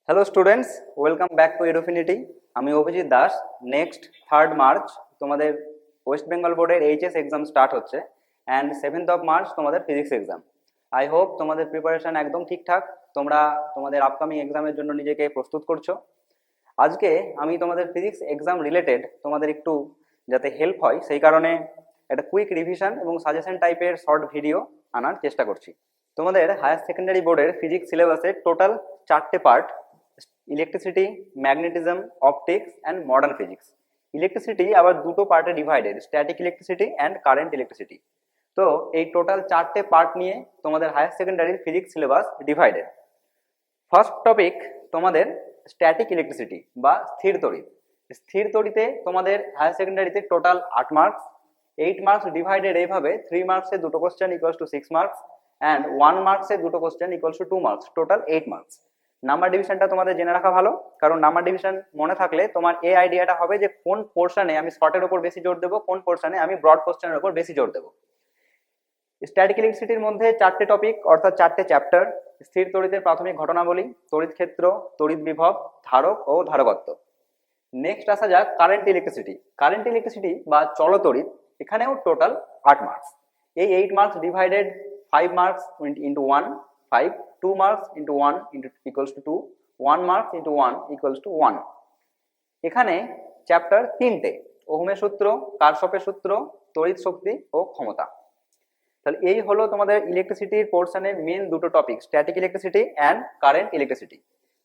Hello students, welcome back to Edufinity. আমি Abhijit Das. Next 3rd March তোমাদের ওয়েস্ট বেঙ্গল বোর্ডের এইচএস এক্সাম স্টার্ট হচ্ছে, অ্যান্ড 7th মার্চ তোমাদের ফিজিক্স এক্সাম। আই হোপ তোমাদের preparation একদম ঠিকঠাক, তোমরা তোমাদের আপকামিং এক্সামের জন্য নিজেকে প্রস্তুত করছো। আজকে আমি তোমাদের ফিজিক্স এক্সাম রিলেটেড তোমাদের একটু যাতে হেল্প হয় সেই কারণে একটা কুইক রিভিশন এবং সাজেশন টাইপের শর্ট ভিডিও আনার চেষ্টা করছি। তোমাদের হায়ার সেকেন্ডারি বোর্ডের ফিজিক্স সিলেবাসে টোটাল 4টে part: electricity, magnetism, optics and modern physics. Electricity আবার দুটো পার্টে divided, static electricity and current electricity. তো এই টোটাল 4টে পার্ট নিয়ে তোমাদের হায়ার সেকেন্ডারির physics syllabus divided. First topic তোমাদের স্ট্যাটিক ইলেকট্রিসিটি বা স্থির তড়িৎ। স্থির তড়িতে তোমাদের হায়ার সেকেন্ডারিতে টোটাল 8 মার্কস। 8 মার্কস ডিভাইডেড এইভাবে: 3 মার্কসে দুটো question equals to 6 marks and 1 মার্কসে দুটো question equals to 2 marks, total 8 marks. Number ডিভিশনটা তোমাদের জেনে রাখা ভালো, কারণ নাম্বার ডিভিশন মনে থাকলে তোমার এই আইডিয়াটা হবে যে কোন পোর্শনে আমি শর্টের উপর বেশি জোর দেবো, কোন পোর্শনে আমি ব্রড কোশ্চেনের উপর বেশি জোর দেবো। স্ট্যাটিক ইলেকট্রিসিটির মধ্যে 4টে টপিক অর্থাৎ 4টে চ্যাপ্টার: স্থির তড়িতের প্রাথমিক ঘটনাবলী, তড়িৎ ক্ষেত্র, তড়িৎ বিভব, ধারক ও ধারকত্ব। নেক্সট আসা যাক কারেন্ট ইলেকট্রিসিটি। কারেন্ট ইলেকট্রিসিটি বা চলতড়িৎ, এখানেও টোটাল 8 মার্কস। এই 8 marks divided 5 marks into 1, 5, 2 marks into 1 equals to 2, 1 marks into 1 equals to 1। এখানে চ্যাপ্টার 3টে: ওহমের সূত্র, কারশফের সূত্র, তড়িৎ শক্তি ও ক্ষমতা। তাহলে এই হলো তোমাদের ইলেকট্রিসিটির পোর্শনের মেন দুটো topic, static electricity and current electricity.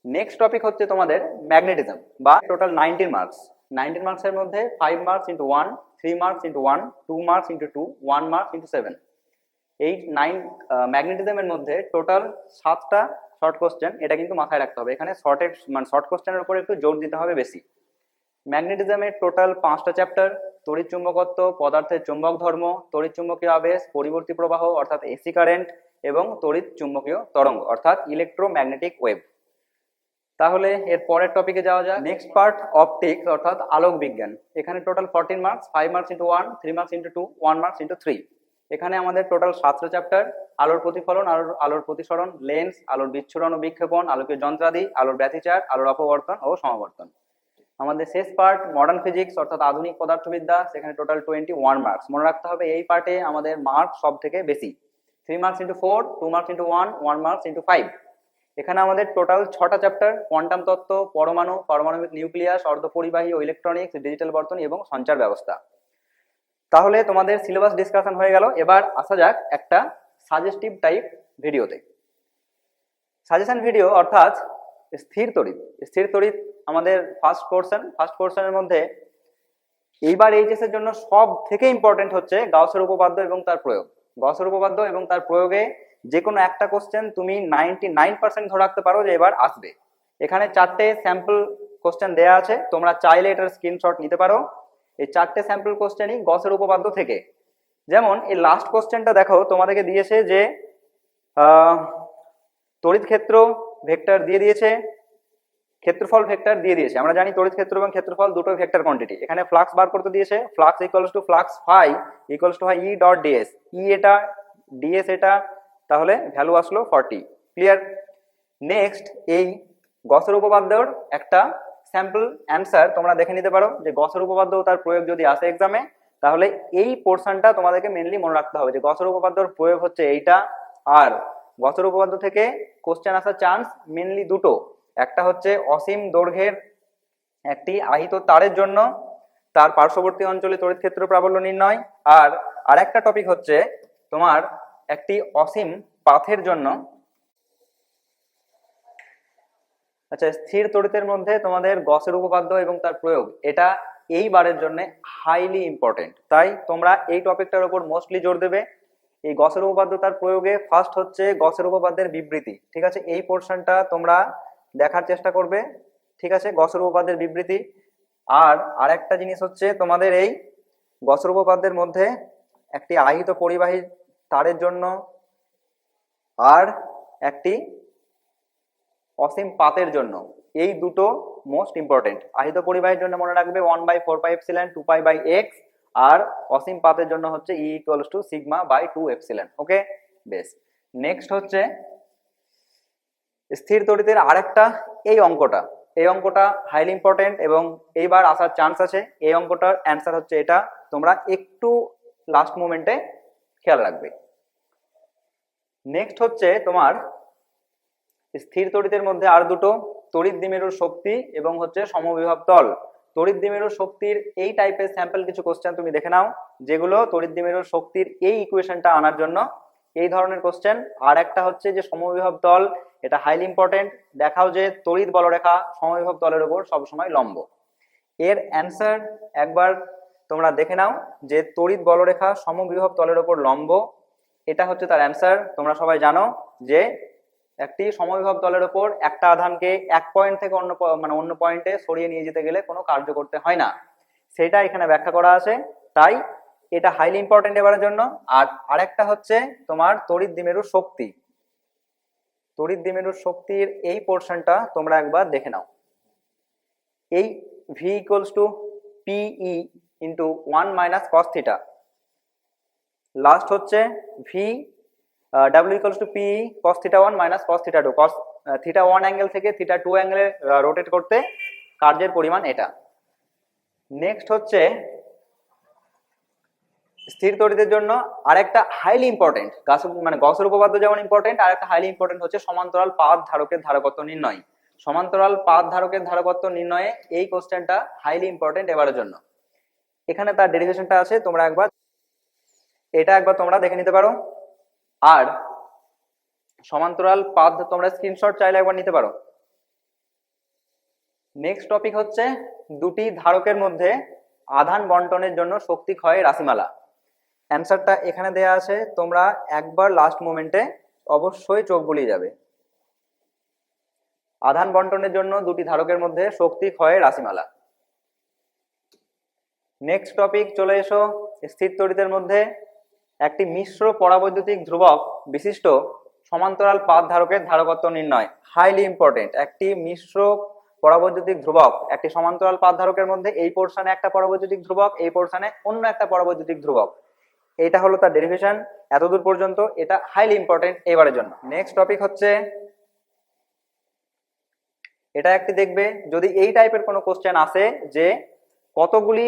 Next topic হচ্ছে তোমাদের ম্যাগনেটিজম বা টোটাল 19 মার্কস। 19 মার্কসের মধ্যে 5 marks into 1, 3 marks into 1, 2 marks into 2, 1 marks into 7। এই 9 ম্যাগনেটিজমের মধ্যে টোটাল 7টা শর্ট কোশ্চেন, এটা কিন্তু মাথায় রাখতে হবে। এখানে শর্ট কোশ্চেনের উপর একটু জোর দিতে হবে বেশি। ম্যাগনেটিজমের টোটাল 5টা চ্যাপ্টার: তড়িৎ চুম্বকত্ব, পদার্থের চুম্বক ধর্ম, তড়িৎ চুম্বকীয় আবেশ, পরিবর্তী প্রবাহ অর্থাৎ এসি কারেন্ট এবং তড়িৎ চুম্বকীয় তরঙ্গ অর্থাৎ ইলেকট্রোম্যাগনেটিক ওয়েভ। তাহলে এর পরের টপিকে যাওয়া যায়। নেক্সট পার্ট অপটিক্স অর্থাৎ আলোক বিজ্ঞান। এখানে total 14 marks, 5 marks into 1, 3 marks into 2, 1 marks into 3। এখানে আমাদের টোটাল 7টা চ্যাপ্টার: আলোর প্রতিফলন, আলোর প্রতিসরণ, লেন্স, আলোর বিচ্ছুরণ ও বিক্ষেপণ, আলোকীয় যন্ত্রাদি, আলোর ব্যতিচার, আলোর অপবর্তন ও সমাবর্তন। আমাদের শেষ পার্ট মডার্ন ফিজিক্স অর্থাৎ আধুনিক পদার্থবিদ্যা। সেখানে টোটাল 21 মার্কস। মনে রাখতে হবে এই পার্টে আমাদের মার্কস সব থেকে বেশি: 3 marks into 4, 2 marks into 1, 1 marks into 5। এখানে আমাদের টোটাল 6টা চ্যাপ্টার: কোয়ান্টাম তত্ত্ব, পরমাণু, পারমাণবিক নিউক্লিয়াস, অর্ধপরিবাহী ও ইলেকট্রনিক্স, ডিজিটাল বর্তনী এবং সঞ্চার ব্যবস্থা। তাহলে তোমাদের সিলেবাস ডিসকাশন হয়ে গেল। এবার আসা যাক একটা সাজেস্টিভ টাইপ ভিডিওতে। সাজেশন ভিডিও অর্থাৎ স্থির তড়িৎ। স্থির তড়িৎ আমাদের ফার্স্ট পোর্শনের মধ্যে এইবার এইচএস এর জন্য সব থেকে ইম্পর্টেন্ট হচ্ছে গাউসের উপপাদ্য এবং তার প্রয়োগ। গাউসের উপপাদ্য এবং তার প্রয়োগে যে কোনো একটা কোশ্চেন তুমি 99% ধরে রাখতে পারো যে এবার আসবে। এখানে 4টে স্যাম্পল কোশ্চেন দেয়া আছে, তোমরা চাইলে এটার স্ক্রিনশট নিতে পারো। এই 4টে স্যাম্পল কোশ্চেনই গাউসের উপপাদ্য থেকে। যেমন এই লাস্ট কোশ্চেনটা দেখো, তোমাদেরকে দিয়েছে যে তড়িৎ ক্ষেত্র ভেক্টর দিয়ে দিয়েছে, ক্ষেত্রফল ভেক্টর দিয়ে দিয়েছে। আমরা জানি তড়িৎ ক্ষেত্র এবং ক্ষেত্রফল দুটো ভেক্টর কোয়ান্টিটি। এখানে ফ্লাক্স বার করতে দিয়েছে, flux equals to flux phi equals to E dot DS. E এটা, ডিএস এটা, তাহলে ভ্যালু আসলো 40। ক্লিয়ার? নেক্সট এই গসের উপপাদ্যর একটা স্যাম্পল অ্যান্সার তোমরা দেখে নিতে পারো যে গসের উপপাদ্য তার প্রয়োগ যদি আসে এক্সামে, তাহলে এই পোর্শনটা তোমাদেরকে মেনলি মনে রাখতে হবে যে গসের উপপাদ্যর প্রয়োগ হচ্ছে এইটা। আর গসের উপপাদ্য থেকে কোশ্চেন আসার চান্স মেনলি দুটো: একটা হচ্ছে অসীম দৈর্ঘ্যের একটি আহিত তারের জন্য তার পার্শ্ববর্তী অঞ্চলে তড়িৎ ক্ষেত্র প্রাবল্য নির্ণয়, আর আরেকটা টপিক হচ্ছে তোমার একটি অসীম পাথের জন্য। আচ্ছা, স্থির তড়িতের মধ্যে তোমাদের গসের উপপাদ্য এবং তার প্রয়োগ এটা এইবারের জন্য হাইলি ইম্পর্টেন্ট, তাই তোমরা এই টপিকটার উপর মোস্টলি জোর দেবে। এই গসের উপপাদ্য তার প্রয়োগে ফার্স্ট হচ্ছে গসের উপপাদ্যের বিবৃতি। ঠিক আছে, এই পোর্শনটা তোমরা দেখার চেষ্টা করবে। ঠিক আছে, গসের উপপাদ্যের বিবৃতি। আর আরেকটা জিনিস হচ্ছে তোমাদের এই গসের উপপাদ্যের মধ্যে একটি আহিত পরিবাহী তারের জন্য আর একটি অসীম পাতের জন্য, এই দুটো মোস্ট ইম্পর্টেন্ট। আহিত পরিবাহীর জন্য মনে রাখবে 1/4πε 2π/x, আর অসীম পাতের জন্য হচ্ছে E equals to sigma by 2 epsilon. Okay, বেশ। নেক্সট হচ্ছে স্থির তড়িতের আরেকটা এই অঙ্কটা হাইলি ইম্পর্টেন্ট এবং এইবার আসার চান্স আছে। এই অঙ্কটার অ্যান্সার হচ্ছে এটা, তোমরা একটু লাস্ট মোমেন্টে খেয়াল রাখবে। নেক্সট হচ্ছে তোমার স্থির তড়িতের মধ্যে আর দুটো, তড়িৎ দ্বিমেরুর শক্তি এবং হচ্ছে সমবিভব তল। তড়িৎ দ্বিমেরুর শক্তির এই টাইপের স্যাম্পল কিছু কোশ্চেন তুমি দেখে নাও, যেগুলো তড়িৎ দ্বিমেরুর শক্তির এই ইকুয়েশনটা আনার জন্য এই ধরনের কোশ্চেন। আর একটা হচ্ছে যে সমবিভব তল, এটা হাইলি ইম্পর্টেন্ট। দেখাও যে তড়িৎ বলরেখা সমবিভব তলের উপর সবসময় লম্ব। এর অ্যান্সার একবার তোমরা দেখে নাও যে তড়িৎ বলরেখা সমবিভব তলের উপর লম্ব, এটা হচ্ছে তার অ্যান্সার। তোমরা সবাই জানো যে একটি সমবিভব তলের উপর একটা আধানকে এক পয়েন্ট থেকে অন্য পয়েন্টে সরিয়ে নিয়ে যেতে গেলে কোনো কার্য করতে হয় না, সেটা এখানে ব্যাখ্যা করা আছে, তাই এটা হাইলি ইম্পর্টেন্ট এবারের জন্য। আর আরেকটা হচ্ছে তোমার তড়িৎ দ্বিমেরুর শক্তি। তড়িৎ দ্বিমেরুর শক্তির এই পোর্শনটা তোমরা একবার দেখে নাও। এই V equals to PE into 1 minus cos theta, last হচ্ছে V W equals to PE cos theta 1 minus cos theta 2, cos theta 1 angle থেকে থিটা 2 অ্যাঙ্গেলে রোটেট করতে কার্যের পরিমাণ এটা। নেক্সট হচ্ছে স্থির তড়িতের জন্য আরেকটা হাইলি ইম্পর্টেন্ট, গসের উপপাদ্য যেমন ইম্পর্টেন্ট, আরেকটা হাইলি ইম্পর্টেন্ট হচ্ছে সমান্তরাল পাত ধারকের ধারকত্ব নির্ণয়। সমান্তরাল পাত ধারকের ধারকত্ব নির্ণয়ে এই কোশ্চেনটা হাইলি ইম্পর্টেন্ট এবারের জন্য। এখানে তার ডেরিভেশনটা আছে, তোমরা একবার তোমরা দেখে নিতে পারো। আর সমান্তরাল পাত তোমরা স্ক্রিনশট চাইলে একবার নিতে পারো। নেক্সট টপিক হচ্ছে দুটি ধারকের মধ্যে আধান বন্টনের জন্য শক্তি ক্ষয়ের রাশিমালা। অ্যান্সারটা এখানে দেয়া আছে, তোমরা একবার লাস্ট মোমেন্টে অবশ্যই চোখ বুলিয়ে যাবে। আধান বন্টনের জন্য দুটি ধারকের মধ্যে শক্তি ক্ষয়ের রাশিমালা। নেক্সট টপিক চলে এসো, স্থির তড়িতের মধ্যে একটি মিশ্র পরাবৈদ্যুতিক ধ্রুবক বিশিষ্ট সমান্তরাল পাত ধারকের ধারকত্ব নির্ণয়। হাইলি ইম্পর্টেন্ট, একটি মিশ্র পরাবৈদ্যুতিক ধ্রুবক একটি সমান্তরাল পাত ধারকের মধ্যে এই পোর্শনে একটা পরাবৈদ্যুতিক ধ্রুবক, এই পোর্শনে অন্য একটা পরাবৈদ্যুতিক ধ্রুবক, এটা হলো তার ডেরিভেশন। এতদূর পর্যন্ত এটা হাইলি ইম্পর্টেন্ট এবারের জন্য। নেক্সট টপিক হচ্ছে এটা একটি দেখবে, যদি এই টাইপের কোনো কোশ্চেন আসে যে কতগুলি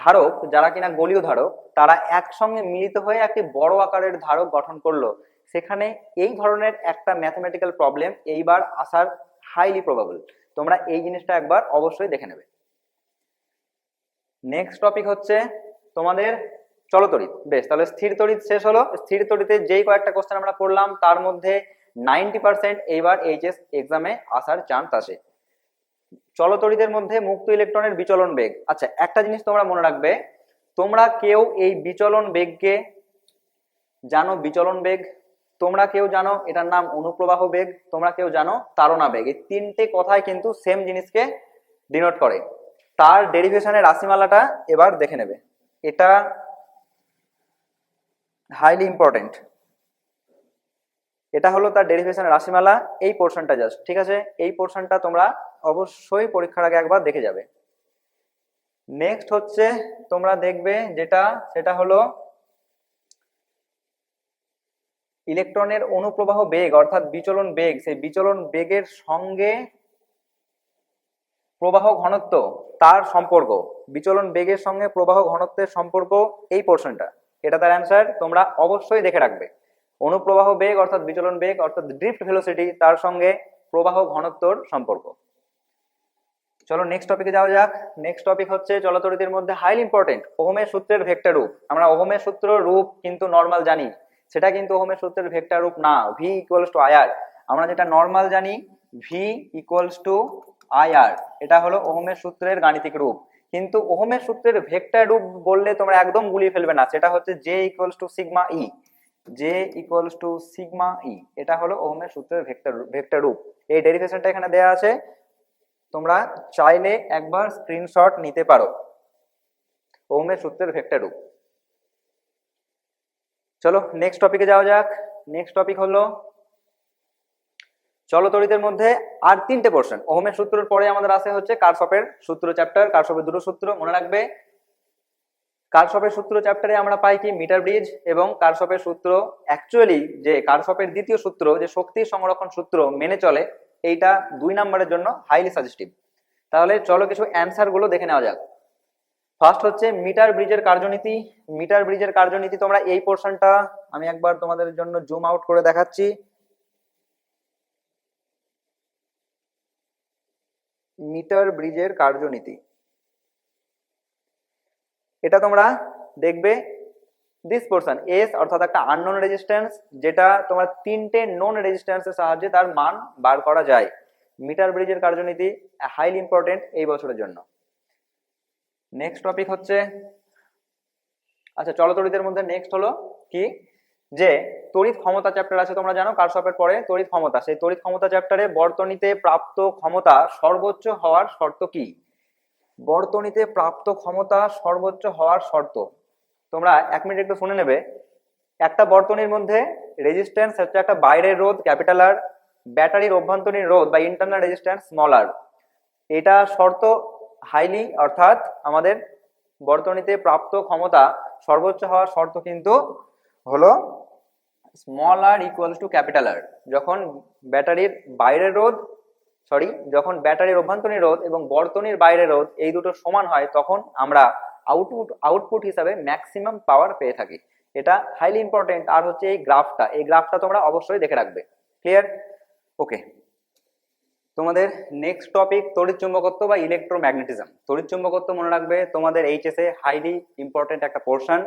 ধারক যারা কিনা গোলীয় ধারক তারা একসঙ্গে মিলিত হয়ে একটি বড় আকারের ধারক গঠন করলো, সেখানে এই ধরনের একটা ম্যাথমেটিক্যাল প্রবলেম এইবার আসার হাইলি প্রবাবল। তোমরা এই জিনিসটা একবার অবশ্যই দেখে নেবে। নেক্সট টপিক হচ্ছে তোমাদের চলতড়িৎ। বেশ, তাহলে স্থির তড়িৎ শেষ হলো। স্থির তড়িতের যেই কয়েকটা কোশ্চেন আমরা পড়লাম তার মধ্যে 90% এইবার এইচএস এক্সামে আসার চান্স আছে। চলতড়িতের মধ্যে মুক্ত ইলেকট্রনের বিচলন বেগ। আচ্ছা, একটা জিনিস তোমরা মনে রাখবে, তোমরা কেউ এই বিচলন বেগকে জানো, বিচলন বেগ তোমরা কেউ জানো এটার নাম অনুপ্রবাহ বেগ, তোমরা কেউ জানো তাড়না বেগ। এই তিনটে কথাই কিন্তু সেম জিনিসকে ডিনোট করে। তার ডেরিভেশনের রাশিমালাটা এবার দেখে নেবে, এটা হাইলি ইম্পর্টেন্ট। এটা হলো তার ডেরিভেশনের রাশিমালা, এই পোর্শনটা জাস্ট, ঠিক আছে? এই পোর্শনটা তোমরা অবশ্যই পরীক্ষার আগে একবার দেখে যাবে। নেক্সট হচ্ছে তোমরা দেখবে যেটা, সেটা হলো ইলেকট্রনের অনুপ্রবাহ বেগ অর্থাৎ বিচলন বেগ। সেই বিচলন বেগের সঙ্গে প্রবাহ ঘনত্ব তার সম্পর্ক, বিচলন বেগের সঙ্গে প্রবাহ ঘনত্বের সম্পর্ক, এই পোর্শনটা, এটা তার অ্যান্সার। তোমরা অবশ্যই দেখে রাখবে অনুপ্রবাহ বেগ অর্থাৎ বিচলন বেগ অর্থাৎ ড্রিফট ভেলোসিটি, তার সঙ্গে প্রবাহ ঘনত্বর সম্পর্ক। চলো নেক্সট টপিকে যাওয়া যাক। নেক্সট টপিক হচ্ছে চলতড়িতের মধ্যে হাইলি ইম্পর্টেন্ট ওহমের সূত্রের ভেক্টর রূপ। আমরা ওহমের সূত্র রূপ কিন্তু নর্মাল জানি, সেটা কিন্তু ওহমের সূত্রের ভেক্টর রূপ না। ভি ইকুয়ালস টু আইআর, আমরা যেটা নর্মাল জানি ভি ইকুয়ালস টু আইআর, এটা হলো ওহমের সূত্রের গাণিতিক রূপ। কিন্তু ওহমের সূত্রের ভেক্টর রূপ বললে তোমরা একদম গুলিয়ে ফেলবে না, সেটা হচ্ছে J equals to sigma E, J equals to sigma E, এটা হলো ওহমের সূত্রের ভেক্টর রূপ। এই ডেরিভেশনটা এখানে দেয়া আছে, তোমরা চাইলে একবার স্ক্রিনশট নিতে পারো। ওহমের সূত্রের ভেক্টর রূপ। চলো নেক্সট টপিকে যাওয়া যাক। নেক্সট টপিক হলো চলতড়িতের মধ্যে আর তিনটে পোর্শন। ওহমের সূত্রের পরে আমাদের আসে হচ্ছে কারশফের সূত্র চ্যাপ্টার, কারশফের দুটো সূত্র মনে রাখবে। কারশফের সূত্র চ্যাপ্টারে আমরা পাই কি মিটার ব্রিজ, এবং কারশফের সূত্র অ্যাকচুয়ালি যে কারশফের দ্বিতীয় সূত্র যে শক্তি সংরক্ষণ সূত্র মেনে চলে, এইটা 2 নম্বরের জন্য হাইলি সাজেস্টিভ। তাহলে চলো কিছু অ্যান্সার গুলো দেখে নেওয়া যাক। ফার্স্ট হচ্ছে মিটার ব্রিজের কার্যনীতি। মিটার ব্রিজের কার্যনীতি তোমরা এই পোর্শনটা আমি একবার তোমাদের জন্য জুম আউট করে দেখাচ্ছি। মিটার ব্রিজের কার্যনীতি এটা তোমরা দেখবে দিস পোর্শন এস, অর্থাৎ একটা আননোন রেজিস্ট্যান্স, যেটা তোমার 3টে নোন রেজিস্ট্যান্সের সাহায্যে তার মান বার করা যায়। মিটার ব্রিজের কার্যনীতি হাইলি ইম্পর্টেন্ট এই বছরের জন্য। নেক্সট টপিক হচ্ছে, আচ্ছা চলতড়িতের মধ্যে নেক্সট হলো কি, যে তড়িৎ ক্ষমতা চ্যাপ্টার আছে, তোমরা জানো কারশফের পরে তড়িৎ ক্ষমতা। সেই তড়িৎ ক্ষমতা চ্যাপ্টারে বর্তনীতে প্রাপ্ত ক্ষমতা সর্বোচ্চ হওয়ার শর্ত কি? বর্তনীতে প্রাপ্ত ক্ষমতা সর্বোচ্চ হওয়ার শর্ত তোমরা 1 মিনিট একটু শুনে নেবে। একটা বর্তনীর মধ্যে রেজিস্ট্যান্স হচ্ছে একটা বাইরের রোধ ক্যাপিটাল আর, ব্যাটারির অভ্যন্তরীণ রোধ বা ইন্টারনাল রেজিস্ট্যান্স স্মল আর। এটা শর্ত হাইলি, অর্থাৎ আমাদের বর্তনীতে প্রাপ্ত ক্ষমতা সর্বোচ্চ হওয়ার শর্ত কিন্তু হলো small r equals to capital R. যখন ব্যাটারির বাইরের রোধ যখন ব্যাটারির অভ্যন্তরীণ রোধ এবং বর্তনীর বাইরের রোধ এই দুটো সমান হয়, তখন আমরা আউটপুট হিসাবে ম্যাক্সিমাম পাওয়ার পেয়ে থাকি। এটা হাইলি ইম্পর্টেন্ট। আর হচ্ছে এই গ্রাফটা তোমরা অবশ্যই দেখে রাখবে। ক্লিয়ার? ওকে, তোমাদের নেক্সট টপিক তড়িৎ চুম্বকত্ব বা ইলেকট্রোম্যাগনেটিজম। তড়িৎ চুম্বকত্ব মনে রাখবে তোমাদের এইচএসএ হাইলি ইম্পর্টেন্ট একটা পোর্শন,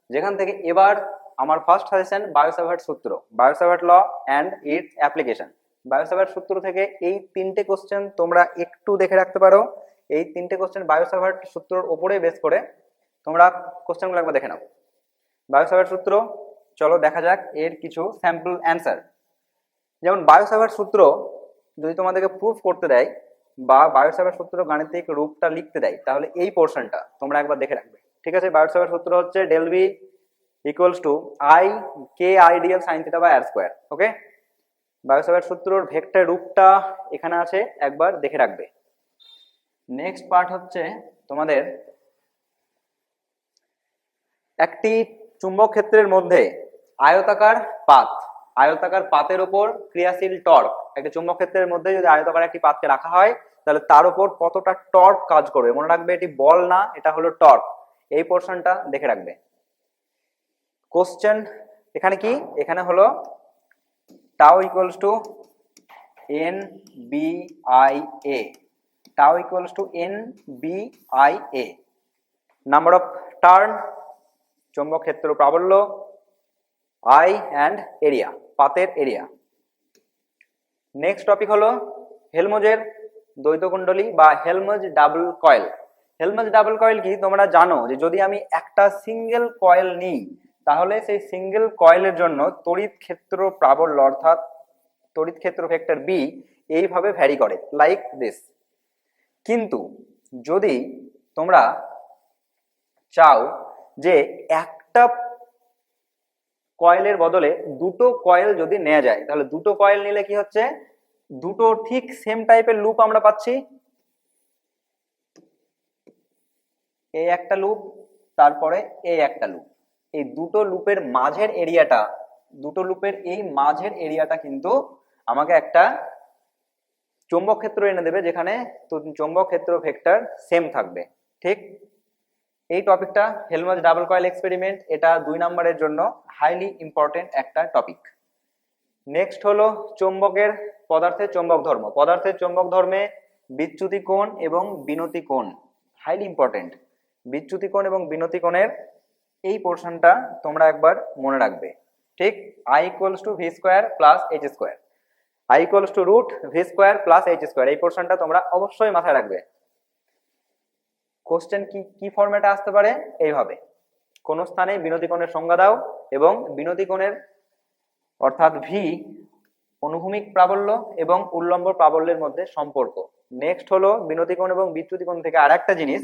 যেখান থেকে এবার আমার ফার্স্ট সাজেশন বায়ো-স্যাভার্ট সূত্র, Biot Savart law and its application. Biot Savart সূত্র থেকে এই 3টে কোশ্চেন তোমরা একটু দেখে রাখতে পারো। এই 3টে কোশ্চেন বায়ো-স্যাভার্ট সূত্রের উপরে বেস করে তোমরা কোশ্চেনগুলো একবার দেখে নাও। বায়ো-স্যাভার্ট সূত্র, চলো দেখা যাক এর কিছু স্যাম্পল অ্যান্সার। যেমন বায়ো-স্যাভার্ট সূত্র যদি তোমাদেরকে প্রুফ করতে দেয় বা বায়ো-স্যাভার্ট সূত্র গাণিতিক রূপটা লিখতে দেয়, তাহলে এই পোর্শনটা তোমরা একবার দেখে রাখবে। ঠিক আছে? বায়ো-স্যাভার্ট সূত্র হচ্ছে del V equals to I K ideal sine theta by r square. Okay, Biot Savart সূত্রর ভেক্টর রূপটা এখানে আছে, একবার দেখে রাখবে। নেক্সট পার্ট হচ্ছে তোমাদের একটি চুম্বক ক্ষেত্রের মধ্যে আয়তাকার পাতের উপর ক্রিয়াশীল টর্ক। একটা চুম্বক ক্ষেত্রের মধ্যে যদি আয়তাকার একটি পাতকে রাখা হয়, তাহলে তার উপর কতটা টর্ক কাজ করবে। মনে রাখবে এটি বল না, এটা হলো টর্ক। এই পোর্শনটা দেখে রাখবে। কোশ্চেন এখানে কি, এখানে হলো tau equals to N B I A, tau equals to N B I A, number of turn, চুম্বক ক্ষেত্র প্রাবল্য, আই অ্যান্ড এরিয়া, পাতের এরিয়া। নেক্সট টপিক হলো হেলমজের দ্বৈত কুণ্ডলী বা Helmholtz double coil. Helmholtz double coil কি তোমরা জানো, যে যদি আমি একটা সিঙ্গেল কয়েল নিই, তাহলে সেই সিঙ্গেল কয়েলের জন্য তড়িৎ ক্ষেত্র প্রাবল্য অর্থাৎ তড়িৎ ক্ষেত্র ভেক্টর বি এইভাবে ভ্যারি করে, লাইক দিস। কিন্তু যদি তোমরা চাও যে একটা কয়েলের বদলে দুটো কয়েল যদি নেওয়া যায়, তাহলে দুটো কয়েল নিলে কি হচ্ছে, দুটো ঠিক সেম টাইপের লুপ আমরা পাচ্ছি। এই একটা লুপ, তারপরে এই একটা লুপ, এই দুটো লুপের মাঝের এরিয়াটা, দুটো লুপের এই মাঝের এরিয়াটা কিন্তু আমাকে একটা চৌম্বক ক্ষেত্র এনে দেবে, যেখানে চৌম্বক ক্ষেত্র ভেক্টর সেম থাকবে। ঠিক, এই টপিকটা হেলমজ ডাবল কয়েল এক্সপেরিমেন্ট, এটা 2 নম্বরের জন্য হাইলি ইম্পর্টেন্ট একটা টপিক। নেক্সট হলো চৌম্বকের পদার্থের চৌম্বক ধর্ম। পদার্থের চৌম্বক ধর্মে বিচ্যুতি কোণ এবং বিনতি কোণ হাইলি ইম্পর্টেন্ট। বিচ্যুতি কোণ এবং বিনতি কোণের এই পোর্শনটা তোমরা একবার মনে রাখবে। ঠিক, I equals to V square plus H square, I equals to root V square plus H square, এই পোর্শনটা তোমরা অবশ্যই মাথায় রাখবে। কোশ্চেন কি ফরম্যাটে আসতে পারে, এইভাবে কোন স্থানে বিনতি কোণের সংজ্ঞা দাও এবং বিনতি কোণের অর্থাৎ ভি অনুভূমিক প্রাবল্য এবং উল্লম্ব প্রাবল্যের মধ্যে সম্পর্ক। নেক্সট হলো বিনতি কোণ এবং বিচ্যুতি কোণ থেকে আরেকটা জিনিস,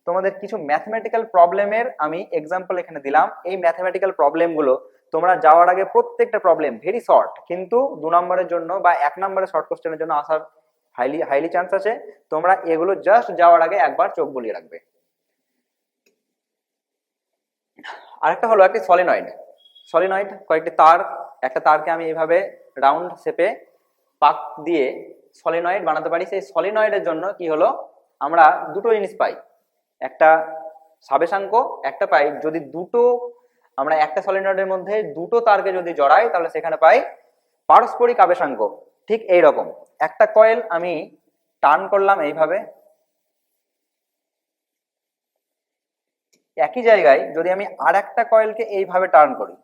তোমাদের কিছু ম্যাথমেটিক্যাল প্রবলেমের আমি এক্সাম্পল এখানে দিলাম। এই ম্যাথমেটিক্যাল প্রবলেমগুলো তোমরা যাওয়ার আগে প্রত্যেকটা প্রবলেম ভেরি শর্ট, কিন্তু 2 নম্বরের জন্য বা 1 নম্বরের শর্ট কোশ্চেনের জন্য আসার হাইলি চান্স আছে। তোমরা এগুলো জাস্ট যাওয়ার আগে একবার চোখ বুলিয়ে রাখবে। আরেকটা হলো একটি সলিনয়েড। সলিনয়েড কয়েকটি তার, একটা তারকে আমি এইভাবে রাউন্ড শেপে পাক দিয়ে সলিনয়েড বানাতে পারি। সেই সলিনয়েডের জন্য কি হলো, আমরা দুটো জিনিস পাই, একটা সাবেশাঙ্ক, একটা পাই যদি দুটো, আমরা একটা সলিনয়েডের মধ্যে দুটো তারকে যদি জড়াই তাহলে সেখানে পাই পারস্পরিক আবেশাঙ্ক। ঠিক এই রকম একটা কয়েল আমি টার্ন করলাম এইভাবে, একই জায়গায় যদি আমি আর একটা কয়েলকে এইভাবে টার্ন করি,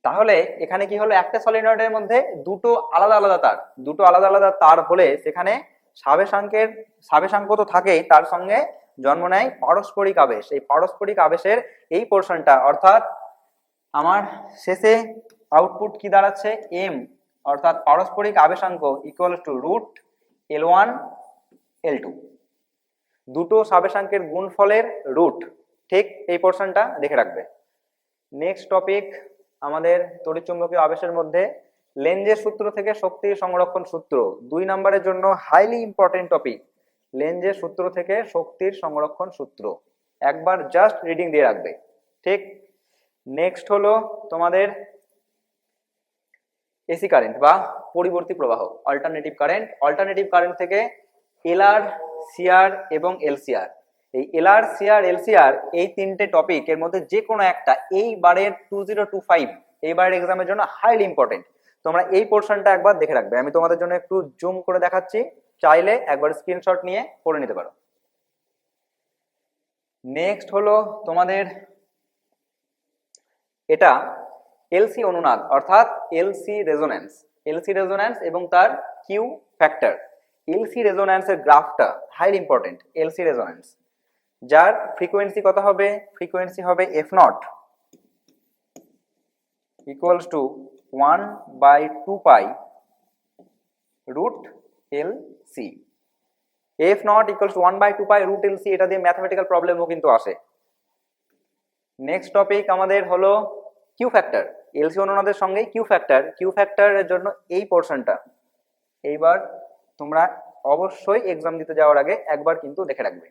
তাহলে এখানে কি হলো, একটা সলিনয়েডের মধ্যে দুটো আলাদা আলাদা তার, দুটো আলাদা আলাদা তার হলে সেখানে সাবেশাঙ্ক তো থাকেই, তার সঙ্গে জন্ম নেয় পারস্পরিক আবেশ। এই পারস্পরিক আবেশের এই পোর্শনটা, অর্থাৎ আমার শেষে আউটপুট কি দাঁড়াচ্ছে, এম, অর্থাৎ পারস্পরিক আবেশাঙ্ক equal to root L1 L2, দুটো সাবেশাঙ্কের গুণফলের রুট। ঠিক এই পোর্শনটা দেখে রাখবে। নেক্সট টপিক আমাদের তড়িৎচুম্বকীয় আবেশের মধ্যে লেঞ্জের সূত্র থেকে শক্তির সংরক্ষণ সূত্র, 2 নম্বরের জন্য হাইলি ইম্পর্টেন্ট টপিক। লেঞ্জের সূত্র থেকে শক্তির সংরক্ষণ সূত্র একবার জাস্ট রিডিং দিয়ে রাখবে। ঠিক, নেক্সট হলো তোমাদের এসি কারেন্ট বা পরিবর্তী প্রবাহ, অল্টারনেটিভ কারেন্ট। অল্টারনেটিভ কারেন্ট থেকে এলআর, সিআর এবং এলসিআর। এই এলআর, সিআর, এলসিআর এই তিনটে টপিক এর মধ্যে যে কোনো একটা এইবারের 2025 এইবারের এক্সামের জন্য হাইলি ইম্পর্টেন্ট। তোমরা এই পোর্শনটা একবার দেখে রাখবে। আমি তোমাদের জন্য একটু জুম করে দেখাচ্ছি, চাইলে একবার স্ক্রিনশট নিয়ে পড়ে নিতে পারো। নেক্সট হলো তোমাদের এটা এলসি অনুনাদ অর্থাৎ এলসি রেজোন্যান্স। এলসি রেজোন্যান্স এবং তার কিউ ফ্যাক্টর। এলসি রেজোন্যান্সের গ্রাফটা হাইলি ইম্পর্টেন্ট। এলসি রেজোন্যান্স যার ফ্রিকোয়েন্সি কত হবে, ফ্রিকোয়েন্সি হবে F nought equals to 1/2 pi root L C. F nought equals to 1/2 pi root L C, এটা দিয়ে ম্যাথমেটিক্যাল প্রবলেমও কিন্তু আসে। নেক্সট টপিক আমাদের হলো কিউ ফ্যাক্টর। এলসি অনুনাদের সঙ্গে কিউ ফ্যাক্টর। কিউ ফ্যাক্টরের জন্য এই পোর্শনটা এইবার তোমরা অবশ্যই এক্সাম দিতে যাওয়ার আগে একবার কিন্তু দেখে রাখবে।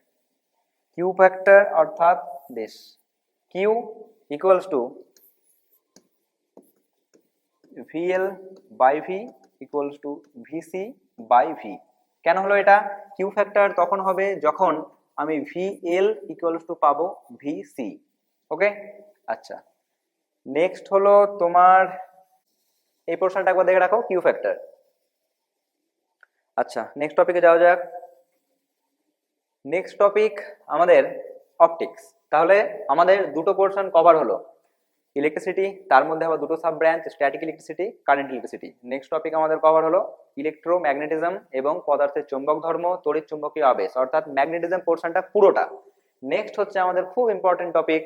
কিউ ফ্যাক্টর অর্থাৎ বেশ Q equals to V L by V equals to V C by V. কেন হলো এটা? কিউ ফ্যাক্টর তখন হবে যখন আমি ভিএল ইকুয়ালস টু পাবো ভিসি। ওকে, আচ্ছা। নেক্সট হলো তোমার এই পোর্শনটা একবার দেখে রাখো, কিউ ফ্যাক্টর। আচ্ছা, নেক্সট টপিকে যাওয়া যাক। নেক্সট টপিক আমাদের অপটিক্স। তাহলে আমাদের দুটো পোর্শন কভার হলো, ইলেকট্রিসিটি, তার মধ্যে আবার দুটো sub branch, static electricity, current electricity. Next topic আমাদের কভার হলো ইলেকট্রোম্যাগনেটিজম এবং পদার্থের চৌম্বক ধর্ম, তড়িৎ চুম্বকীয় আবেশ, অর্থাৎ ম্যাগনেটিজম পোর্শনটা পুরোটা। নেক্সট হচ্ছে আমাদের খুব ইম্পর্টেন্ট টপিক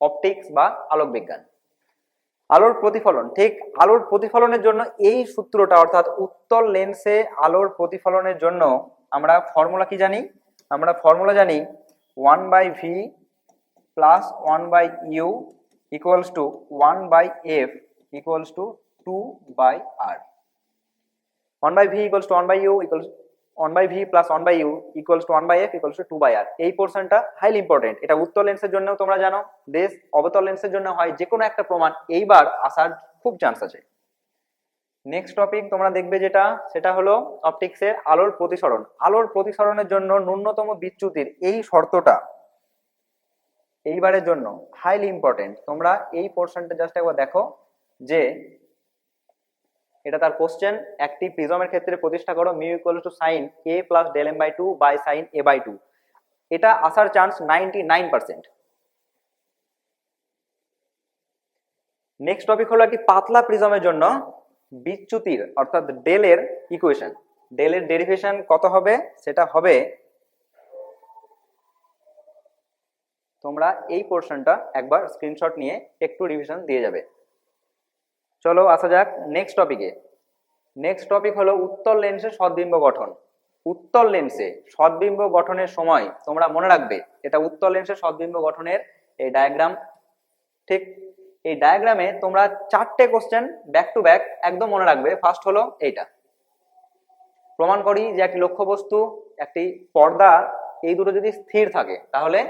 অপটিক্স বা আলোক বিজ্ঞান। আলোর প্রতিফলন। ঠিক আলোর প্রতিফলনের জন্য এই সূত্রটা, অর্থাৎ উত্তল লেন্সে আলোর প্রতিফলনের জন্য আমরা ফর্মুলা কি জানি? আমরা ফর্মুলা জানি 1/v plus 1/u equals to 1/f equals to 2/r. 1/v equals to 1/u equals 1/v plus 1/u equals to 1/f equals to 2/r. এই পোর্শনটা হাইলি ইম্পর্টেন্ট। এটা উত্তল লেন্সের জন্যও তোমরা জানো, দেশ অবতল লেন্সের জন্য হয়, যে কোনো একটা প্রমাণ এইবার আসার খুব চান্স আছে। নেক্সট টপিক তোমরা দেখবে যেটা, সেটা হলো অপটিক্সের আলোর প্রতিসরণ। আলোর প্রতিসরণের জন্য ন্যূনতম বিচ্যুতির এই শর্তটা এইবারের জন্য হাইলি ইম্পর্টেন্ট। তোমরা এই পোর্শনটা জাস্ট একবার দেখো যে এটা তার কোশ্চেন। একটি প্রিজমের ক্ষেত্রে প্রতিষ্ঠা করো mu equal to sine a plus del m by 2 by sine a by 2। এটা আসার চান্স 99%। নেক্সট টপিক হলো একটি পাতলা প্রিজমের জন্য বিচ্যুতির অর্থাৎ ডেলের ইকুয়েশন। ডেলের ডেরিভেশন কত হবে? সেটা হবে, তোমরা এই পোর্শনটা একবার স্ক্রিনশট নিয়ে একটু রিভিশন দিয়ে যাবে। চলো আসা যাক নেক্সট টপিকে। নেক্সট টপিক হলো উত্তল লেন্সের সদ্বিম্ব গঠন। উত্তল লেন্সে সদ্বিম্ব গঠনের সময় তোমরা মনে রাখবে, এটা উত্তল লেন্সের সদ্বিম্ব গঠনের এই ডায়াগ্রাম। ঠিক এই ডায়াগ্রামে তোমরা 4টে কোশ্চেন ব্যাক টু ব্যাক একদম মনে রাখবে। ফার্স্ট হলো এইটা, প্রমাণ করি যে একটি লক্ষ্যবস্তু, একটি পর্দা, এই দুটো যদি স্থির থাকে তাহলে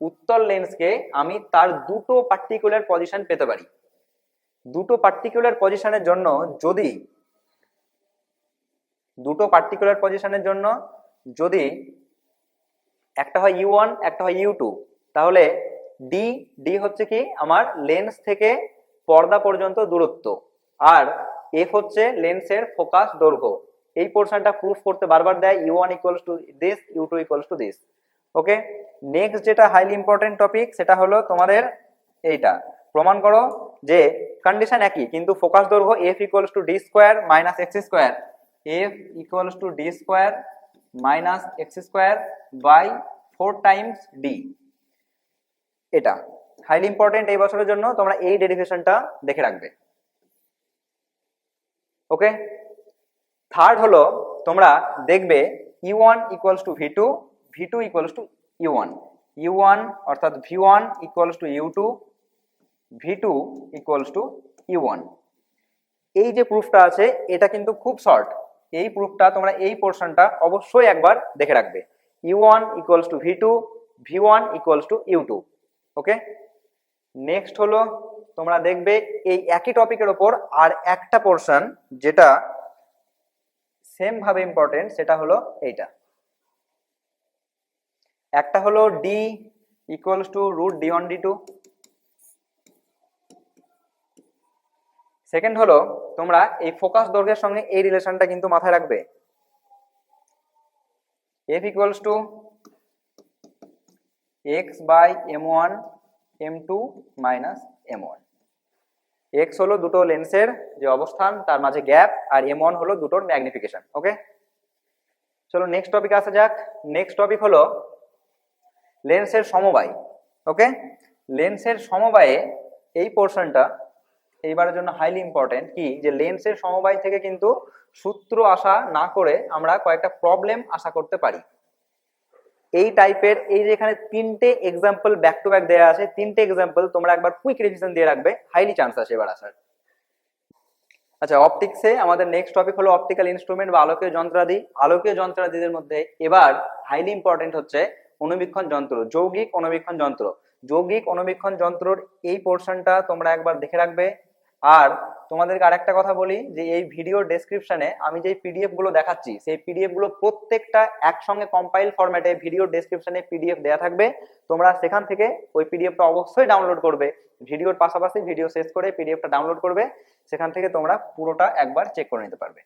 উত্তল লেন্সকে আমি তার দুটো পার্টিকুলার পজিশন পেতে পারি। দুটো পার্টিকুলার পজিশনের জন্য যদি একটা হয় U1 একটা হয় U2, তাহলে ডি হচ্ছে কি আমার লেন্স থেকে পর্দা পর্যন্ত দূরত্ব, আর এফ হচ্ছে লেন্সের ফোকাস দৈর্ঘ্য। এই পোর্শনটা প্রুফ করতে বারবার দেয় U1 equals to this, U2 equals to this. Okay, next যেটা হাইলি ইম্পর্টেন্ট টপিক সেটা হলো তোমাদের এইটা প্রমাণ করো যে কন্ডিশন একই কিন্তু ফোকাস দৈর্ঘ্য F equals to D square minus X square, F equals to D square minus X square by 4 times D. এটা হাইলি ইম্পর্টেন্ট এই বছরের জন্য, তোমরা এই ডেরিভেশনটা দেখে রাখবে। ওকে, থার্ড হলো তোমরা দেখবে U1 equals to V2, V2 equals to U1, U1 অর্থাৎ V1 equals to U2, V2 equals to U1। এই যে প্রুফটা আছে এটা কিন্তু খুব শর্ট, এই প্রুফটা তোমরা এই পোর্শনটা অবশ্যই একবার দেখে রাখবে। U1 equals to V2, V1 equals to U2। Okay, next হলো তোমরা দেখবে এই একই টপিকের ওপর আর একটা পোর্শন যেটা সেম ভাবে ইম্পর্টেন্ট, সেটা হলো এইটা। একটা হলো D equals to root D1 D2, second হলো তোমরা এই ফোকাস দৈর্ঘ্যের সঙ্গে এই রিলেশনটা কিন্তু মাথায় রাখবে, F equals to x by M1 M2 minus M1। x হলো দুটো লেন্সের যে অবস্থান তার মাঝে গ্যাপ, আর M1 হলো দুটোর ম্যাগনিফিকেশন। ওকে, চলো নেক্সট টপিক আসা যাক। নেক্সট টপিক হলো লেন্সের সমবায়। ওকে, লেন্সের সমবায়ে এই পোর্শনটা এইবারের জন্য হাইলি ইম্পর্টেন্ট, কি যে লেন্সের সমবায় থেকে কিন্তু সূত্র আশা না করে আমরা কয়েকটা প্রবলেম আশা করতে পারি। এই টাইপের এই যে এখানে তিনটে এক্সাম্পল ব্যাক টু ব্যাক দেওয়া আছে, তিনটে এক্সাম্পল তোমরা একবার কুইক রিভিশন দিয়ে রাখবে, হাইলি চান্স আছে এবার আসার। আচ্ছা, অপটিক্সে আমাদের নেক্সট টপিক হলো অপটিক্যাল ইনস্ট্রুমেন্ট বা আলোকীয় যন্ত্রাদি। আলোকীয় যন্ত্রাদিদের মধ্যে এবার হাইলি ইম্পর্টেন্ট হচ্ছে অণুবীক্ষণ যন্ত্র, যৌগিক অণুবীক্ষণ যন্ত্র। যৌগিক অণুবীক্ষণ যন্ত্রর এই পোর্শনটা তোমরা একবার দেখে রাখবে। আর তোমাদেরকে আরেকটা কথা বলি যে এই ভিডিও ডেসক্রিপশনে আমি যে পিডিএফ গুলো দেখাচ্ছি সেই পিডিএফ গুলো প্রত্যেকটা একসঙ্গে কম্পাইল ফরম্যাটে ভিডিও ডেসক্রিপশনে পিডিএফ দেওয়া থাকবে, তোমরা সেখান থেকে ওই পিডিএফটা অবশ্যই ডাউনলোড করবে। ভিডিওর পাশাপাশি ভিডিও শেষ করে পিডিএফটা ডাউনলোড করবে, সেখান থেকে তোমরা পুরোটা একবার চেক করে নিতে পারবে।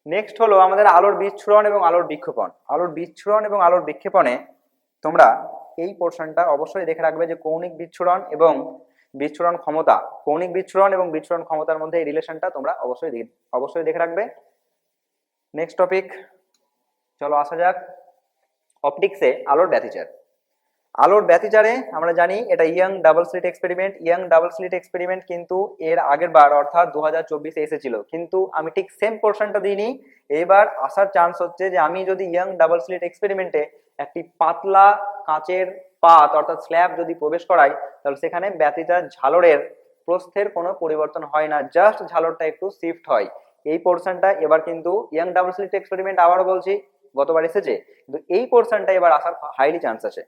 নেক্সট হলো আমাদের আলোর বিচ্ছুরণ এবং আলোর বিক্ষেপণ। আলোর বিচ্ছুরণ এবং আলোর বিক্ষেপণে তোমরা এই পোর্শনটা অবশ্যই দেখে রাখবে যে কৌণিক বিচ্ছুরণ এবং বিচ্ছুরণ ক্ষমতা, কৌণিক বিচ্ছুরণ এবং বিচ্ছুরণ ক্ষমতার মধ্যে এই রিলেশনটা তোমরা অবশ্যই দেখে রাখবে। নেক্সট টপিক, চলো আসা যাক অপটিক্সে আলোর ব্যতিচার। আলোর ব্যতিচারে আমরা জানি এটা young double slit experiment. Young double slit experiment কিন্তু এর আগের বার অর্থাৎ 2024-এ এসেছিল, কিন্তু আমি ঠিক সেম পোর্শনটা দিইনি। এবার আসার চান্স হচ্ছে যে আমি যদি ইয়াং ডাবল স্লিট এক্সপেরিমেন্টে একটি পাতলা কাঁচের পাত অর্থাৎ স্ল্যাব যদি প্রবেশ করাই, তাহলে সেখানে ব্যতিচার ঝালরের প্রস্থের কোনো পরিবর্তন হয় না, জাস্ট ঝালরটা একটু শিফট হয়। এই পোর্শনটা এবার কিন্তু ইয়াং ডাবল স্লিট এক্সপেরিমেন্ট, আবারও বলছি গতবার এসেছে, কিন্তু এই পোর্শনটা এবার আসার হাইলি চান্স আছে।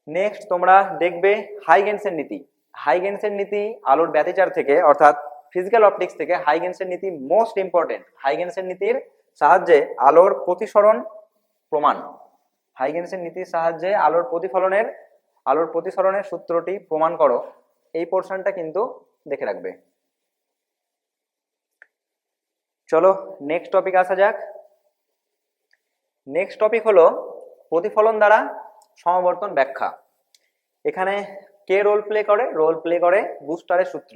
নেক্সট তোমরা দেখবে হাইগেন্সের নীতি। হাইগেন্সের নীতি আলোর ব্যতিচার থেকে অর্থাৎ ফিজিক্যাল অপটিক্স থেকে হাইগেন্সের নীতি মোস্ট ইম্পর্টেন্ট। হাইগেন্সের নীতির সাহায্যে আলোর প্রতিসরণ প্রমাণ, হাইগেন্সের নীতির সাহায্যে আলোর প্রতিসরণের সূত্রটি প্রমাণ করো, এই পোর্শনটা কিন্তু দেখে রাখবে। চলো নেক্সট টপিক আসা যাক। নেক্সট টপিক হলো প্রতিফলন দ্বারা সমাবর্তন ব্যাখ্যা। এখানে কে রোল প্লে করে বুস্টারের সূত্র।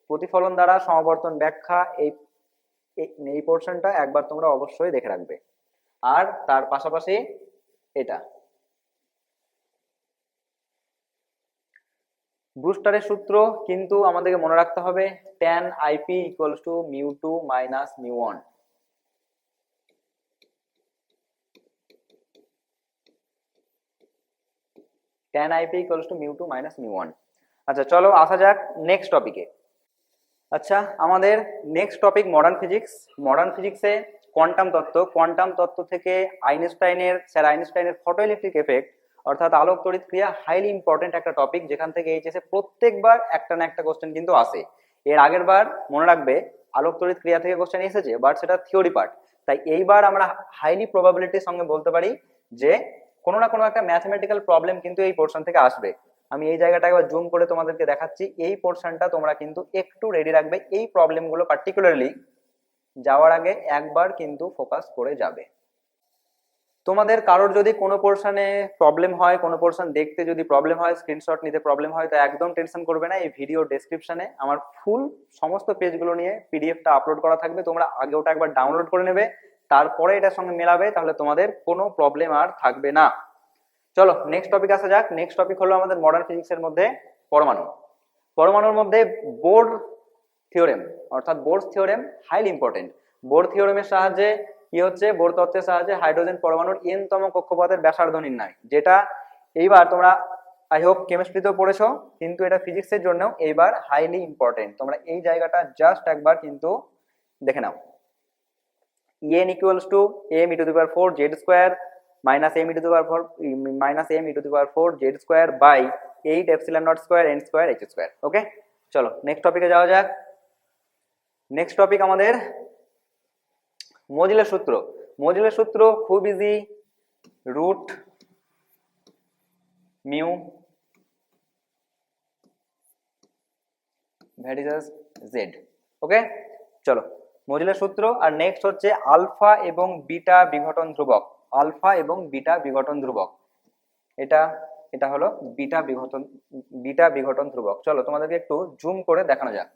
প্রতিফলন দ্বারা সমাবর্তন ব্যাখ্যা এই পোর্শনটা একবার তোমরা অবশ্যই দেখে রাখবে। আর তার পাশাপাশি এটা বুস্টারের সূত্র কিন্তু আমাদেরকে মনে রাখতে হবে tan IP equals to mu2 minus mu1। tan IP equals to mu2 minus mu1। আচ্ছা, চলো আসা যাক নেক্সট টপিকে। আচ্ছা, আমাদের next topic modern physics. Modern ফিজিক্সে কোয়ান্টাম তত্ত্ব। কোয়ান্টাম তত্ত্ব থেকে স্যার আইনস্টাইনের ফটোইলেকট্রিক এফেক্ট অর্থাৎ আলোক তড়িৎ ক্রিয়া হাইলি ইম্পর্টেন্ট একটা টপিক, যেখান থেকে এইচএসে প্রত্যেকবার একটা না একটা কোশ্চেন কিন্তু আসে। এর আগের বার মনে রাখবে আলোক তড়িৎ ক্রিয়া থেকে কোশ্চেন এসেছে, বাট সেটা থিওরি পার্ট। তাই এইবার আমরা হাইলি প্রবাবিলিটির সঙ্গে বলতে পারি যে কোনো না কোনো একটা ম্যাথমেটিক্যাল প্রবলেম কিন্তু এই পোর্শন থেকে আসবে। আমি এই জায়গাটা একবার জুম করে তোমাদেরকে দেখাচ্ছি। এই পোর্শনটা তোমরা কিন্তু একটু রেডি রাখবে, এই প্রবলেমগুলো পার্টিকুলারলি যাওয়ার আগে একবার কিন্তু ফোকাস করে যাবে। তোমাদের কারোর যদি কোনো পোর্শনে প্রবলেম হয়, কোনো পোর্শন দেখতে যদি প্রবলেম হয়, স্ক্রিনশট নিতে প্রবলেম হয়, তো একদম টেনশন করবে না। এই ভিডিও ডেসক্রিপশনে আমার ফুল সমস্ত পেজগুলো নিয়ে পিডিএফটা আপলোড করা থাকবে, তোমরা আগে ওটা একবার ডাউনলোড করে নেবে, তারপরে এটার সঙ্গে মেলাবে, তাহলে তোমাদের কোনো প্রবলেম আর থাকবে না। চলো নেক্সট টপিক আসা যাক। নেক্সট টপিক হলো আমাদের মডার্ন ফিজিক্সের মধ্যে পরমাণু। পরমাণুর মধ্যে বোর থিওরেম, অর্থাৎ Bohr theorem highly important. Bohr থিওরেমের সাহায্যে কি হচ্ছে, বোর তত্ত্বের সাহায্যে হাইড্রোজেন পরমাণুর n তম কক্ষপথের ব্যাসার্ধ নির্ণয়, যেটা এইবার তোমরা আই হোপ কেমিস্ট্রিতেও পড়েছো, কিন্তু এটা ফিজিক্সের জন্য এইবার হাইলি ইম্পর্টেন্ট। তোমরা এই জায়গাটা জাস্ট একবার কিন্তু দেখে নাও। n equals to m e to the power 4 z square minus m e to the power 4 minus m e to the power 4 z square by 8 epsilon naught square n square h square। ওকে, চলো next টপিকে যাওয়া যাক। Next topic আমাদের মজিলের সূত্র। মজিলের সূত্র খুব easy, root mu varies as Z. Okay, চলো মজিলের সূত্র। আর নেক্সট হচ্ছে আলফা এবং বিটা বিঘটন ধ্রুবক। আলফা এবং বিটা বিঘটন ধ্রুবক, এটা হলো বিটা বিঘটন ধ্রুবক। চলো তোমাদেরকে একটু জুম করে দেখানো যাক।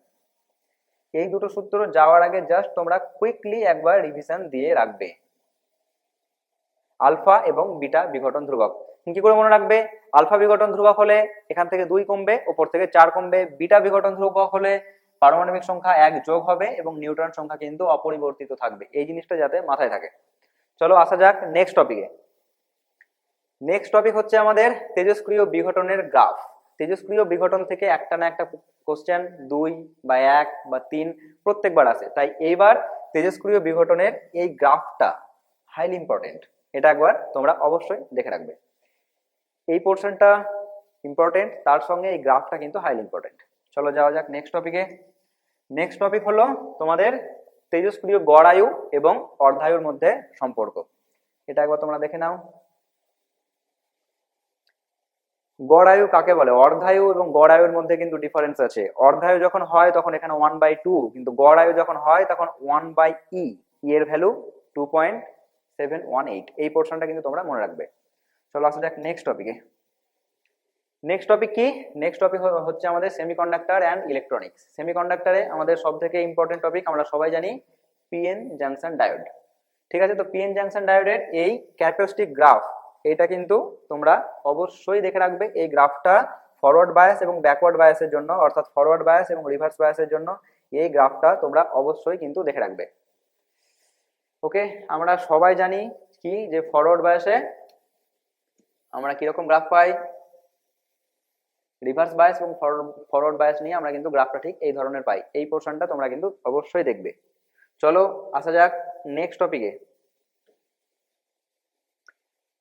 এই দুটো সূত্র যাওয়ার আগে জাস্ট তোমরা কুইকলি একবার রিভিশন দিয়ে রাখবে। আলফা এবং বিটা বিঘটন ধ্রুবক কি করে মনে রাখবে? আলফা বিঘটন ধ্রুবক হলে এখান থেকে 2 কমবে, উপর থেকে 4 কমবে। বিটা বিঘটন ধ্রুবক হলে পারমাণবিক সংখ্যা 1 যোগ হবে এবং নিউট্রন সংখ্যা কিন্তু অপরিবর্তিত থাকবে। এই জিনিসটা যাতে মাথায় থাকে। চলো আসা যাক নেক্সট টপিকে। নেক্সট টপিক হচ্ছে আমাদের তেজস্ক্রিয় বিঘটনের গ্রাফ। তেজস্ক্রিয় বিঘটন থেকে একটা না একটা কোশ্চেন 2 বা 1 বা 3 প্রত্যেকবার আসে। তাই এইবার তেজস্ক্রিয় বিঘটনের এই গ্রাফটা হাইলি ইম্পর্টেন্ট, এটা একবার তোমরা অবশ্যই দেখে রাখবে। এই পোর্শনটা ইম্পর্টেন্ট, তার সঙ্গে এই গ্রাফটা কিন্তু হাইলি ইম্পর্টেন্ট। চলো যাওয়া যাক নেক্সট টপিকে। নেক্সট টপিক হলো তোমাদের তেজস্ক্রিয় গড় আয়ু এবং অর্ধায়ুর মধ্যে সম্পর্ক। এটা একবার তোমরা দেখে নাও। গড় আয়ু কাকে বলে? অর্ধায়ু এবং গড় আয়ুর মধ্যে কিন্তু ডিফারেন্স আছে। অর্ধায়ু যখন হয় তখন এখানে 1/2, কিন্তু গড় আয়ু যখন হয় তখন 1/e, এর ভ্যালু 2.718। এই পোর্শনটা কিন্তু তোমরা মনে রাখবে। চলো আসা যাক নেক্সট টপিকে। নেক্সট টপিক কি? নেক্সট টপিক হচ্ছে আমাদের সেমিকন্ডাক্টর অ্যান্ড ইলেকট্রনিক্স। সেমিকন্ডাক্টরে আমাদের সব থেকে ইম্পর্টেন্ট টপিক আমরা সবাই জানি পিএন জাংশন ডায়োড। ঠিক আছে, তো পিএন জাংশন ডায়োডের এই ক্যারেক্টারিস্টিক গ্রাফ, এটা কিন্তু তোমরা অবশ্যই দেখে রাখবে। এই গ্রাফটা ফরওয়ার্ড বায়াস এবং ব্যাকওয়ার্ড বায়াসের জন্য, অর্থাৎ ফরওয়ার্ড বায়াস এবং রিভার্স বায়াসের জন্য এই গ্রাফটা তোমরা অবশ্যই কিন্তু দেখে রাখবে। ওকে, আমরা সবাই জানি কি যে ফরওয়ার্ড বায়াসে আমরা কিরকম গ্রাফ পাই, রিভার্স বায়াস এবং ফরওয়ার্ড বায়াস নিয়ে আমরা কিন্তু গ্রাফটা ঠিক এই ধরনের পাই। এই পোর্শনটা তোমরা কিন্তু অবশ্যই দেখবে। চলো আসা যাক নেক্সট টপিকে।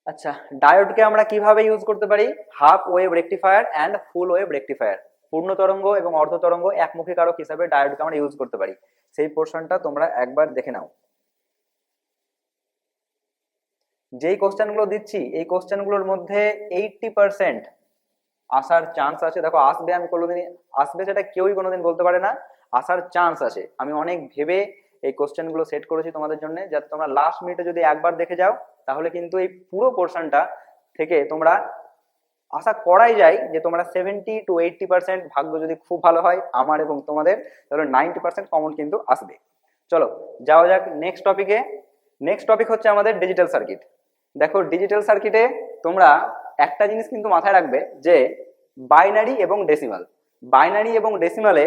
আচ্ছা, ডায়োডকে আমরা কিভাবে ইউজ করতে পারি? Half wave rectifier and full wave rectifier. পূর্ণ তরঙ্গ এবং অর্ধ তরঙ্গ একমুখী কারক হিসাবে ডায়োডকে আমরা ইউজ করতে পারি। সেই পোর্শনটা তোমরা একবার দেখে নাও। যেই কোশ্চেনগুলো দিচ্ছি এই কোশ্চেনগুলোর মধ্যে 80% আসার চান্স আছে। দেখো আসবে, আমি কোনোদিনই আসবে সেটা কেউই কোনোদিন বলতে পারে না, আসার চান্স আছে। আমি অনেক ভেবে এই কোশ্চেনগুলো সেট করেছি তোমাদের জন্য, যাতে তোমরা লাস্ট মিনিটে যদি একবার দেখে যাও তাহলে কিন্তু এই পুরো পোর্শনটা থেকে তোমরা আশা করাই যায় যে তোমরা 70 to 80%, ভাগ্য যদি খুব ভালো হয় আমার এবং তোমাদের, তাহলে 90% কমন কিন্তু আসবে। চলো যাওয়া যাক নেক্সট টপিকে। নেক্সট টপিক হচ্ছে আমাদের ডিজিটাল সার্কিট। দেখো ডিজিটাল সার্কিটে তোমরা একটা জিনিস কিন্তু মাথায় রাখবে যে বাইনারি এবং ডেসিমাল, বাইনারি এবং ডেসিমালে,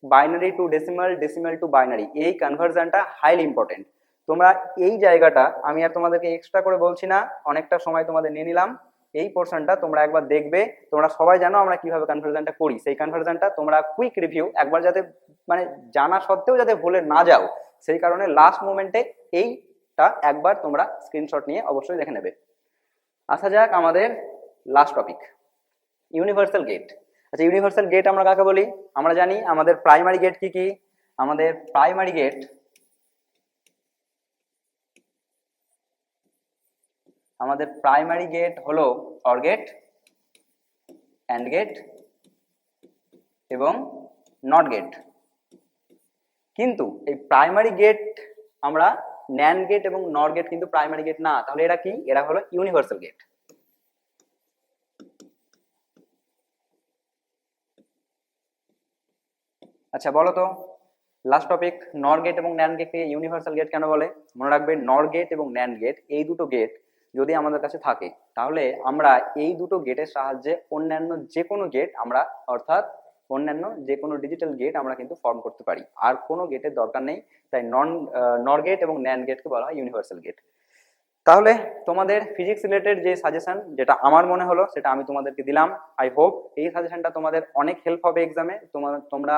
binary to decimal, decimal to binary, এই কনভার্সনটা হাইলি ইম্পর্টেন্ট। তোমরা এই জায়গাটা আমি আর তোমাদেরকে এক্সট্রা করে বলছি না, অনেকটা সময় তোমাদের নিয়ে নিলাম। এই পোর্শনটা তোমরা একবার দেখবে। তোমরা সবাই জানো আমরা কিভাবে কনভার্সনটা করি, সেই কনভার্সনটা তোমরা কুইক রিভিউ একবার যাতে মানে জানা সত্ত্বেও যাতে ভুলে না যাও, সেই কারণে লাস্ট মোমেন্টে এইটা একবার তোমরা স্ক্রিনশট নিয়ে অবশ্যই দেখে নেবে। আসা যাক আমাদের লাস্ট টপিক, ইউনিভার্সাল গেট। আচ্ছা, ইউনিভার্সাল গেট আমরা কাকে বলি? আমরা জানি আমাদের প্রাইমারি গেট কি কি। আমাদের প্রাইমারি গেট হলো অর গেট, অ্যান্ড গেট এবং নট গেট। কিন্তু এই প্রাইমারি গেট আমরা ন্যান্ড গেট এবং নট গেট কিন্তু প্রাইমারি গেট না, তাহলে এরা কি? এরা হলো ইউনিভার্সাল গেট। আচ্ছা বলো তো, লাস্ট টপিক, নর গেট এবং ন্যান্ড গেটকে ইউনিভার্সাল গেট কেন বলে? মনে রাখবে, নর গেট এবং ন্যান্ড গেট এই দুটো গেট যদি আমাদের কাছে থাকে, তাহলে আমরা এই দুটো গেটের সাহায্যে অন্যান্য যে কোনো গেট আমরা, অর্থাৎ অন্যান্য যে কোনো ডিজিটাল গেট আমরা কিন্তু ফর্ম করতে পারি, আর কোনো গেটের দরকার নেই। তাই নর গেট এবং ন্যান্ড গেটকে বলা হয় ইউনিভার্সাল গেট। তাহলে তোমাদের ফিজিক্স রিলেটেড যে সাজেশন, যেটা আমার মনে হলো সেটা আমি তোমাদেরকে দিলাম। আই হোপ এই সাজেশনটা তোমাদের অনেক হেল্প হবে এক্সামে। তোমরা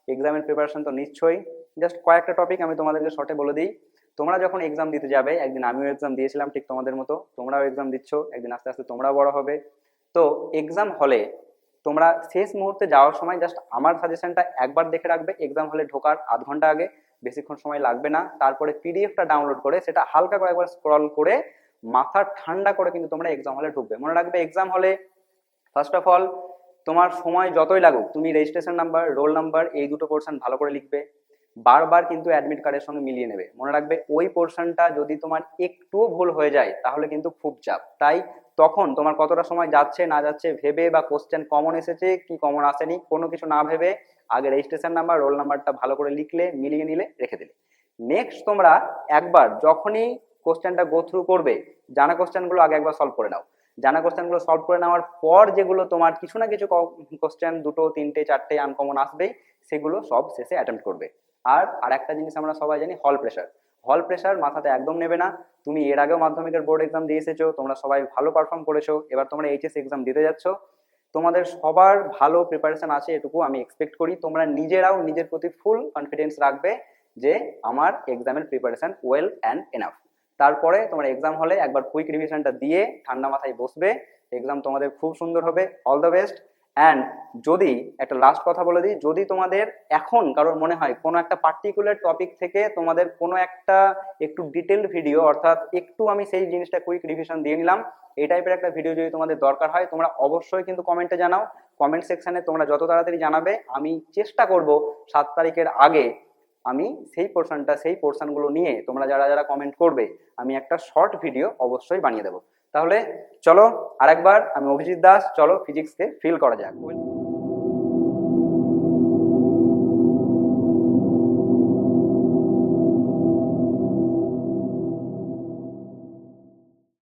এক্সামের প্রিপারেশন তো নিশ্চয়ই। জাস্ট কয়েকটা টপিক আমি তোমাদেরকে শর্টে বলে দিই। তোমরা যখন এক্সাম দিতে যাবে, একদিন আমিও এক্সাম দিয়েছিলাম ঠিক তোমাদের মতো, তোমরাও এক্সাম দিচ্ছ, একদিন আস্তে আস্তে তোমরাও বড় হবে। তো এক্সাম হলে তোমরা শেষ মুহূর্তে যাওয়ার সময় জাস্ট আমার সাজেশনটা একবার দেখে রাখবে। এক্সাম হলে ঢোকার আধ ঘন্টা আগে, বেশিক্ষণ সময় লাগবে না। তারপরে পিডিএফটা ডাউনলোড করে সেটা হালকা করে একবার স্ক্রল করে মাথা ঠান্ডা করে কিন্তু তোমরা এক্সাম হলে ঢুকবে। মনে রাখবে, এক্সাম হলে ফার্স্ট অফ অল তোমার সময় যতই লাগুক, তুমি রেজিস্ট্রেশন নাম্বার, রোল নাম্বার এই দুটো পোর্শন ভালো করে লিখবে। বারবার কিন্তু অ্যাডমিট কার্ডের সঙ্গে মিলিয়ে নেবে। মনে রাখবে, ওই পোর্শনটা যদি তোমার একটুও ভুল হয়ে যায় তাহলে কিন্তু খুব চাপ। তাই তখন তোমার কতটা সময় যাচ্ছে না যাচ্ছে ভেবে, বা কোশ্চেন কমন এসেছে কি কমন আসেনি কোনো কিছু না ভেবে, আগে রেজিস্ট্রেশন নাম্বার, রোল নাম্বারটা ভালো করে লিখলে, মিলিয়ে নিলে, রেখে দিলে। নেক্সট তোমরা একবার যখনই কোশ্চেনটা গো থ্রু করবে, জানা কোশ্চেনগুলো আগে একবার সলভ করে নাও। জানা কোশ্চেনগুলো সলভ করে নেওয়ার পর যেগুলো তোমার কিছু না কিছু কোশ্চেন, দুটো তিনটে চারটে আনকমন আসবেই, সেগুলো সব শেষে অ্যাটেম্প্ট করবে। আর একটা জিনিস আমরা সবাই জানি, হল প্রেশার। হল প্রেশার মাথাতে একদম নেবে না। তুমি এর আগেও মাধ্যমিকের বোর্ড এক্সাম দিয়ে এসেছো, তোমরা সবাই ভালো পারফর্ম করেছো, এবার তোমরা এইচএস এক্সাম দিতে যাচ্ছ, তোমাদের সবার ভালো প্রিপারেশন আছে এটুকু আমি এক্সপেক্ট করি। তোমরা নিজেরাও নিজের প্রতি ফুল কনফিডেন্স রাখবে যে আমার এক্সামের প্রিপারেশন ওয়েল অ্যান্ড এনাফ। তারপরে তোমার এক্সাম হলে একবার কুইক রিভিশনটা দিয়ে ঠান্ডা মাথায় বসবে, এক্সাম তোমাদের খুব সুন্দর হবে। All the best. অ্যান্ড যদি একটা লাস্ট কথা বলে দিই, যদি তোমাদের এখন কারোর মনে হয় কোনো একটা পার্টিকুলার টপিক থেকে তোমাদের কোনো একটা একটু ডিটেলড ভিডিও, অর্থাৎ একটু আমি সেই জিনিসটা কুইক রিভিশন দিয়ে নিলাম, এই টাইপের একটা ভিডিও যদি তোমাদের দরকার হয়, তোমরা অবশ্যই কিন্তু কমেন্টে জানাও। কমেন্ট সেকশনে তোমরা যত তাড়াতাড়ি জানাবে, আমি চেষ্টা করব 7 তারিখের আগে আমি সেই পোর্শনগুলো নিয়ে, তোমরা যারা যারা কমেন্ট করবে, আমি একটা শর্ট ভিডিও অবশ্যই বানিয়ে দেবো। তাহলে চলো আরেকবার, আমি অভিজিৎ দাস, চলো ফিজিক্সকে ফিল করা যাক।